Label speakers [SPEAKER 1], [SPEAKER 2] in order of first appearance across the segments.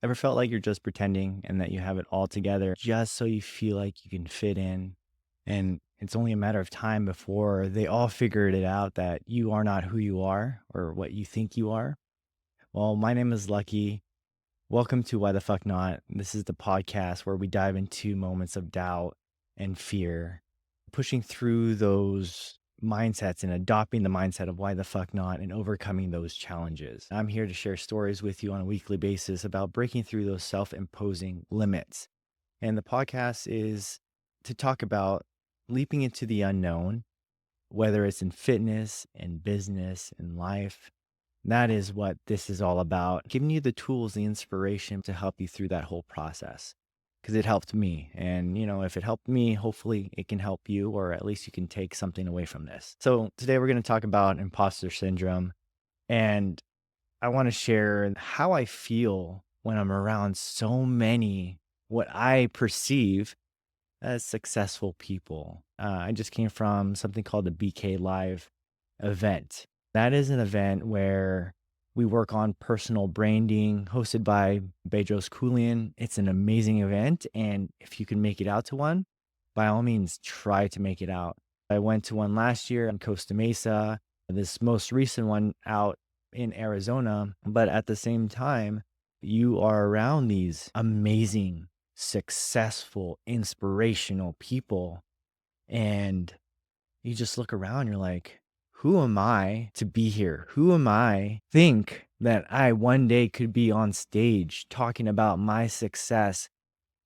[SPEAKER 1] Ever felt like you're just pretending and that you have it all together just so you feel like you can fit in? And it's only a matter of time before they all figured it out that you are not who you are or what you think you are. Well, my name is Lucky. Welcome to Why the Fuck Not. This is the podcast where we dive into moments of doubt and fear, pushing through those mindsets and adopting the mindset of why the fuck not and overcoming those challenges. I'm here to share stories with you on a weekly basis about breaking through those self imposing limits. And the podcast is to talk about leaping into the unknown, whether it's in fitness and business and life. That is what this is all about, giving you the tools, the inspiration to help you through that whole process. Because it helped me. And, if it helped me, hopefully it can help you, or at least you can take something away from this. So today we're going to talk about imposter syndrome. And I want to share how I feel when I'm around so many, what I perceive as successful people. I just came from something called the BK Live event. That is an event where we work on personal branding hosted by Bedros Koulian. It's an amazing event. And if you can make it out to one, by all means, try to make it out. I went to one last year in Costa Mesa, this most recent one out in Arizona. But at the same time, you are around these amazing, successful, inspirational people. And you just look around, you're like, who am I to be here? Who am I think that I one day could be on stage talking about my success,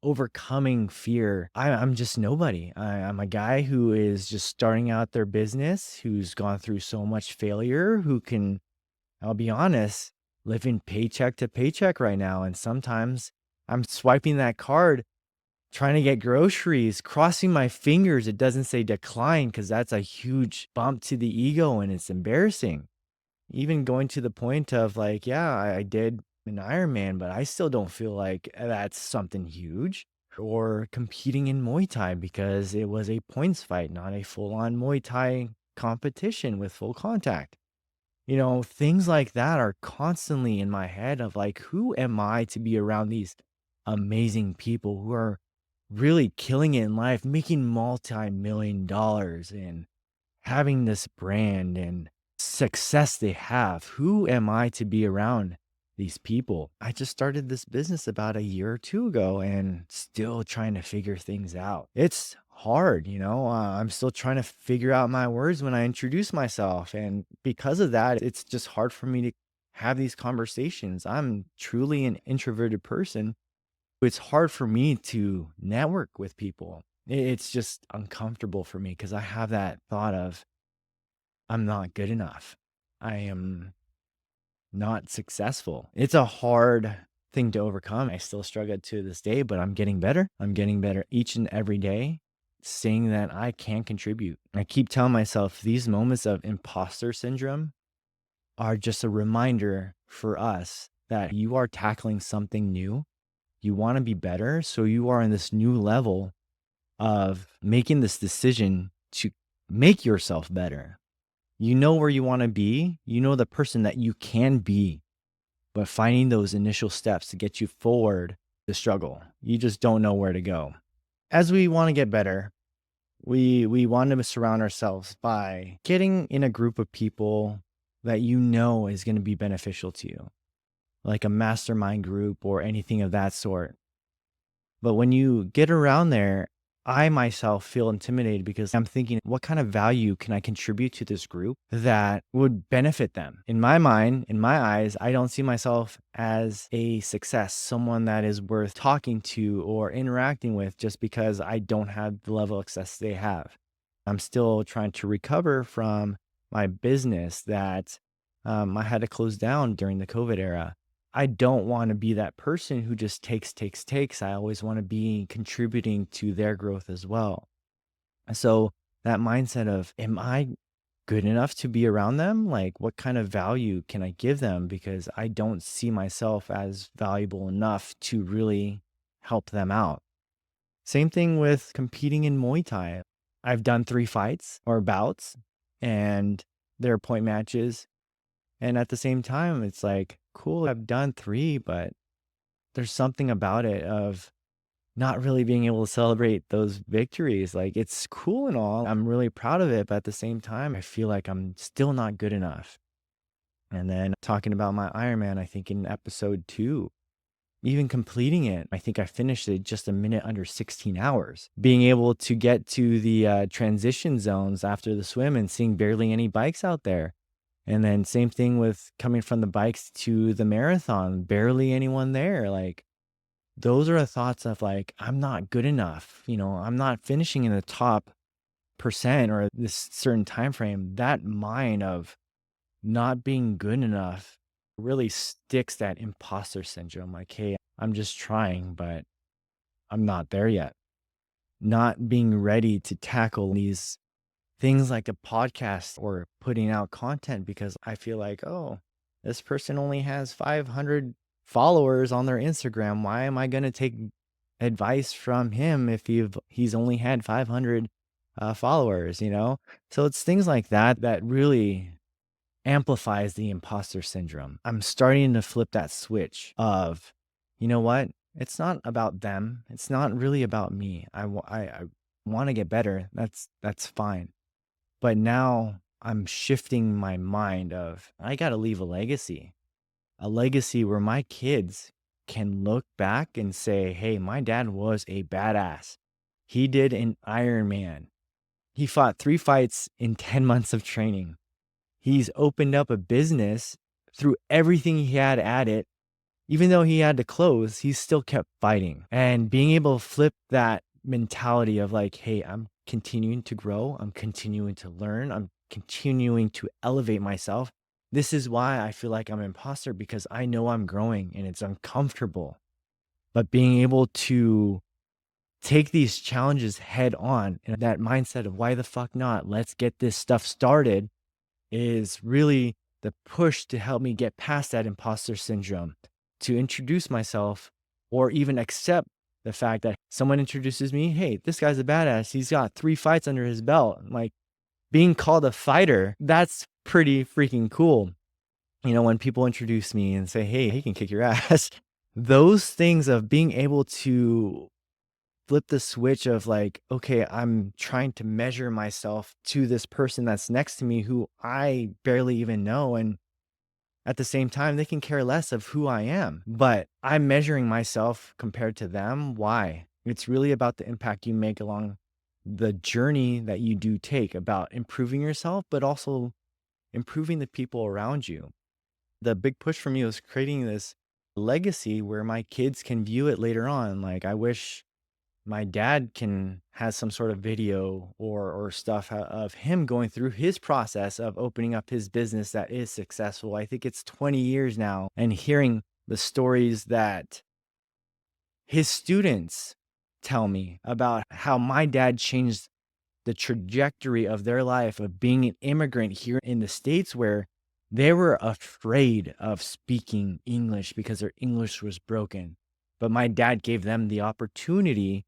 [SPEAKER 1] overcoming fear? I'm just nobody. I'm a guy who is just starting out their business, who's gone through so much failure, who can, I'll be honest, living paycheck to paycheck right now. And sometimes I'm swiping that card trying to get groceries, crossing my fingers. It doesn't say decline because that's a huge bump to the ego and it's embarrassing. Even going to the point of like, yeah, I did an Ironman, but I still don't feel like that's something huge. Or competing in Muay Thai because it was a points fight, not a full on Muay Thai competition with full contact. Things like that are constantly in my head of like, who am I to be around these amazing people who are really killing it in life, making multi-million dollars and having this brand and success they have? Who am I to be around these people? I just started this business about a year or two ago and still trying to figure things out. It's hard, I'm still trying to figure out my words when I introduce myself. And because of that, it's just hard for me to have these conversations. I'm truly an introverted person. It's hard for me to network with people. It's just uncomfortable for me because I have that thought of I'm not good enough. I am not successful. It's a hard thing to overcome. I still struggle to this day, but I'm getting better. I'm getting better each and every day, seeing that I can contribute. I keep telling myself these moments of imposter syndrome are just a reminder for us that you are tackling something new. You want to be better. So you are in this new level of making this decision to make yourself better. You know where you want to be. You know the person that you can be, but finding those initial steps to get you forward, the struggle. You just don't know where to go. As we want to get better, we want to surround ourselves by getting in a group of people that you know is going to be beneficial to you, like a mastermind group or anything of that sort. But when you get around there, I myself feel intimidated because I'm thinking, what kind of value can I contribute to this group that would benefit them? In my mind, in my eyes, I don't see myself as a success, someone that is worth talking to or interacting with just because I don't have the level of success they have. I'm still trying to recover from my business that I had to close down during the COVID era. I don't want to be that person who just takes. I always want to be contributing to their growth as well. So that mindset of, am I good enough to be around them? Like, what kind of value can I give them? Because I don't see myself as valuable enough to really help them out. Same thing with competing in Muay Thai. I've done 3 fights or bouts and they're point matches. And at the same time, it's like, cool, I've done 3, but there's something about it of not really being able to celebrate those victories. Like, it's cool and all. I'm really proud of it, but at the same time, I feel like I'm still not good enough. And then talking about my Ironman, I think in episode 2, even completing it, I think I finished it just a minute under 16 hours. Being able to get to the transition zones after the swim and seeing barely any bikes out there. And then same thing with coming from the bikes to the marathon, barely anyone there. Like, those are the thoughts of like, I'm not good enough. I'm not finishing in the top percent or this certain time frame. That mind of not being good enough really sticks that imposter syndrome. Like, hey, I'm just trying, but I'm not there yet. Not being ready to tackle these things like a podcast or putting out content because I feel like, oh, this person only has 500 followers on their Instagram. Why am I going to take advice from him if he's only had 500 followers? So it's things like that that really amplifies the imposter syndrome. I'm starting to flip that switch of, you know what? It's not about them. It's not really about me. I want to get better. That's fine. But now I'm shifting my mind of I got to leave a legacy where my kids can look back and say, hey, my dad was a badass. He did an Ironman. He fought 3 fights in 10 months of training. He's opened up a business through everything he had at it. Even though he had to close, he still kept fighting. And being able to flip that mentality of like, hey, I'm continuing to grow. I'm continuing to learn. I'm continuing to elevate myself. This is why I feel like I'm an imposter, because I know I'm growing and it's uncomfortable. But being able to take these challenges head on and that mindset of why the fuck not? Let's get this stuff started is really the push to help me get past that imposter syndrome, to introduce myself or even accept the fact that someone introduces me, hey, this guy's a badass. He's got 3 fights under his belt. Like, being called a fighter, that's pretty freaking cool. When people introduce me and say, hey, he can kick your ass, those things of being able to flip the switch of like, okay, I'm trying to measure myself to this person that's next to me who I barely even know. And at the same time, they can care less of who I am, but I'm measuring myself compared to them. Why? It's really about the impact you make along the journey that you do take, about improving yourself, but also improving the people around you. The big push for me was creating this legacy where my kids can view it later on. Like, I wish my dad can has some sort of video or stuff of him going through his process of opening up his business that is successful. I think it's 20 years now, and hearing the stories that his students tell me about how my dad changed the trajectory of their life of being an immigrant here in the States, where they were afraid of speaking English because their English was broken. But my dad gave them the opportunity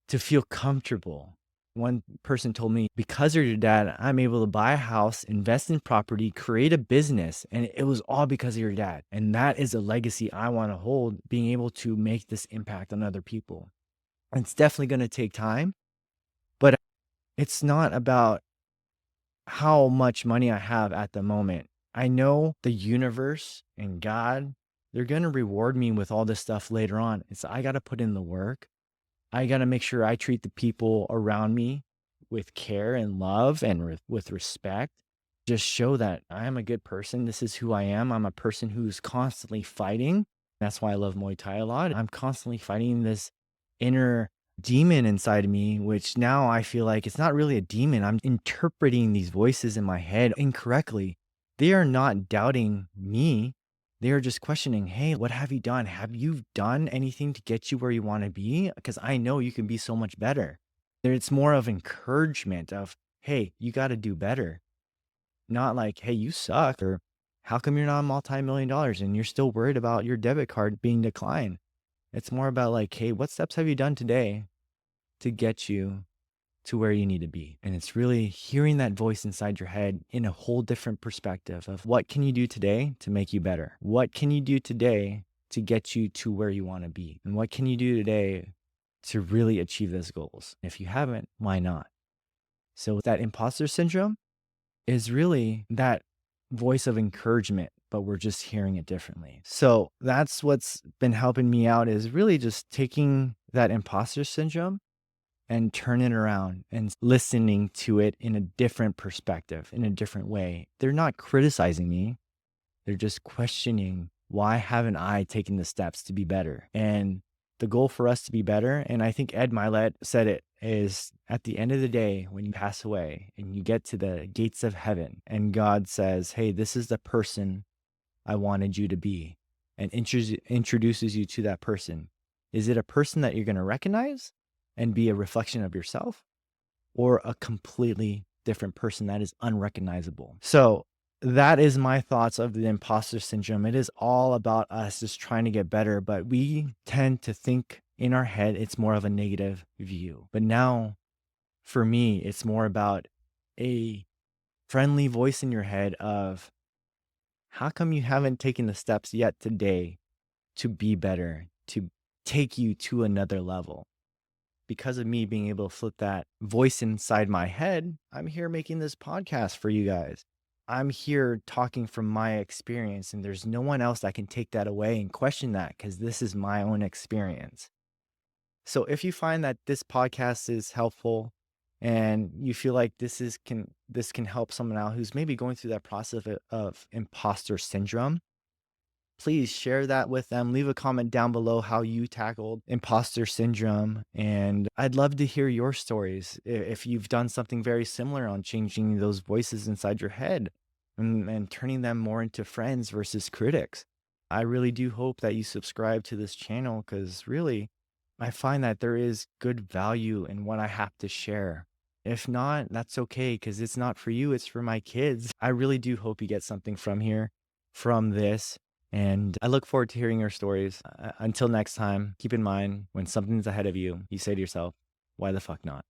[SPEAKER 1] to feel comfortable. One person told me, because of your dad, I'm able to buy a house, invest in property, create a business, and it was all because of your dad. And that is a legacy I want to hold, being able to make this impact on other people. And it's definitely going to take time, but it's not about how much money I have at the moment. I know the universe and God, they're going to reward me with all this stuff later on. I got to put in the work. I got to make sure I treat the people around me with care and love and with respect. Just show that I am a good person. This is who I am. I'm a person who's constantly fighting. That's why I love Muay Thai a lot. I'm constantly fighting this inner demon inside of me, which now I feel like it's not really a demon. I'm interpreting these voices in my head incorrectly. They are not doubting me. They are just questioning, hey, what have you done? Have you done anything to get you where you want to be? Because I know you can be so much better. It's more of encouragement of, hey, you got to do better. Not like, hey, you suck, or how come you're not multi-million dollars and you're still worried about your debit card being declined? It's more about like, hey, what steps have you done today to get you to where you need to be? And it's really hearing that voice inside your head in a whole different perspective of what can you do today to make you better? What can you do today to get you to where you want to be? And what can you do today to really achieve those goals? If you haven't, why not? So that imposter syndrome is really that voice of encouragement, but we're just hearing it differently. So that's what's been helping me out, is really just taking that imposter syndrome and turn it around and listening to it in a different perspective, in a different way. They're not criticizing me. They're just questioning, why haven't I taken the steps to be better? And the goal for us to be better, and I think Ed Milet said it, is at the end of the day, when you pass away and you get to the gates of heaven and God says, hey, this is the person I wanted you to be, and introduces you to that person. Is it a person that you're going to recognize and be a reflection of yourself, or a completely different person that is unrecognizable? So that is my thoughts of the imposter syndrome. It is all about us just trying to get better, but we tend to think in our head it's more of a negative view. But now, for me, it's more about a friendly voice in your head of, how come you haven't taken the steps yet today to be better, to take you to another level? Because of me being able to flip that voice inside my head, I'm here making this podcast for you guys. I'm here talking from my experience, and there's no one else that can take that away and question that, because this is my own experience. So if you find that this podcast is helpful and you feel like this can help someone out who's maybe going through that process of imposter syndrome, please share that with them. Leave a comment down below how you tackled imposter syndrome. And I'd love to hear your stories, if you've done something very similar on changing those voices inside your head and turning them more into friends versus critics. I really do hope that you subscribe to this channel, because really, I find that there is good value in what I have to share. If not, that's okay, because it's not for you, it's for my kids. I really do hope you get something from this. And I look forward to hearing your stories. Until next time, keep in mind, when something's ahead of you, you say to yourself, why the fuck not?